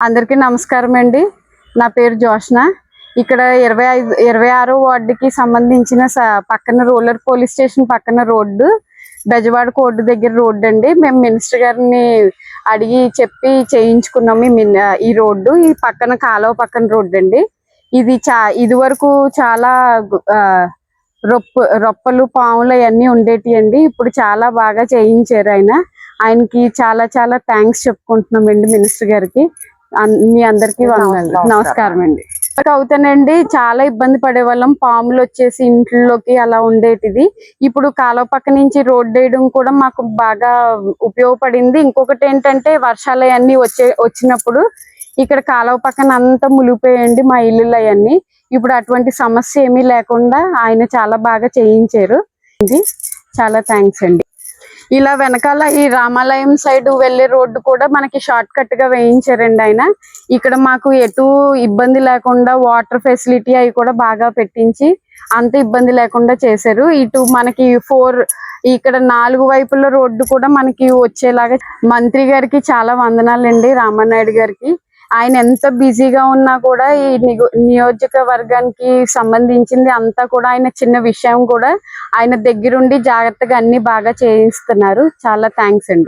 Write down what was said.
అందరికీ నమస్కారం అండి. నా పేరు జోష్న. ఇక్కడ 26వ వార్డుకి సంబంధించిన పక్కన రూరల్ పోలీస్ స్టేషన్ పక్కన రోడ్డు, బెజవాడ కోర్టు దగ్గర రోడ్డు అండి. మేము మినిస్టర్ గారిని అడిగి చెప్పి చేయించుకున్నాము ఈ రోడ్డు. ఈ పక్కన కాలువ పక్కన రోడ్డు అండి. ఇది వరకు చాలా రొప్పలు పాములు అవన్నీ ఉండేటి అండి. ఇప్పుడు చాలా బాగా చేయించారు. ఆయనకి చాలా చాలా థ్యాంక్స్ చెప్పుకుంటున్నామండి మినిస్టర్ గారికి. మీ అందరికీ నమస్కారం అండి. అవుతానండి, చాలా ఇబ్బంది పడేవాళ్ళం. పాములు వచ్చేసి ఇంట్లోకి అలా ఉండేటిది. ఇప్పుడు కాలువ పక్క నుంచి రోడ్డు వేయడం కూడా మాకు బాగా ఉపయోగపడింది. ఇంకొకటి ఏంటంటే వర్షాలు అవన్నీ వచ్చినప్పుడు ఇక్కడ కాలువ పక్కన అంతా మునిగిపోయాయండి మా ఇల్లులు అవన్నీ. ఇప్పుడు అటువంటి సమస్య ఏమీ లేకుండా ఆయన చాలా బాగా చేయించారు. చాలా థ్యాంక్స్ అండి. ఇలా వెనకాల ఈ రామాలయం సైడ్ వెళ్లే రోడ్డు కూడా మనకి షార్ట్ కట్ గా వేయించారండి ఆయన. ఇక్కడ మాకు ఎటు ఇబ్బంది లేకుండా వాటర్ ఫెసిలిటీ అవి కూడా బాగా పెట్టించి అంత ఇబ్బంది లేకుండా చేశారు. ఇటు మనకి ఇక్కడ 4 వైపుల రోడ్డు కూడా మనకి వచ్చేలాగా మంత్రి గారికి చాలా వందనాలండి, రామానాయుడు గారికి. ఆయన ఎంత బిజీగా ఉన్నా కూడా ఈ నియోజకవర్గానికి సంబంధించింది అంతా కూడా ఆయన చిన్న విషయం కూడా ఆయన దగ్గరుండి జాగ్రత్తగా అన్ని బాగా చేయిస్తున్నారు. చాలా థ్యాంక్స్ అండి.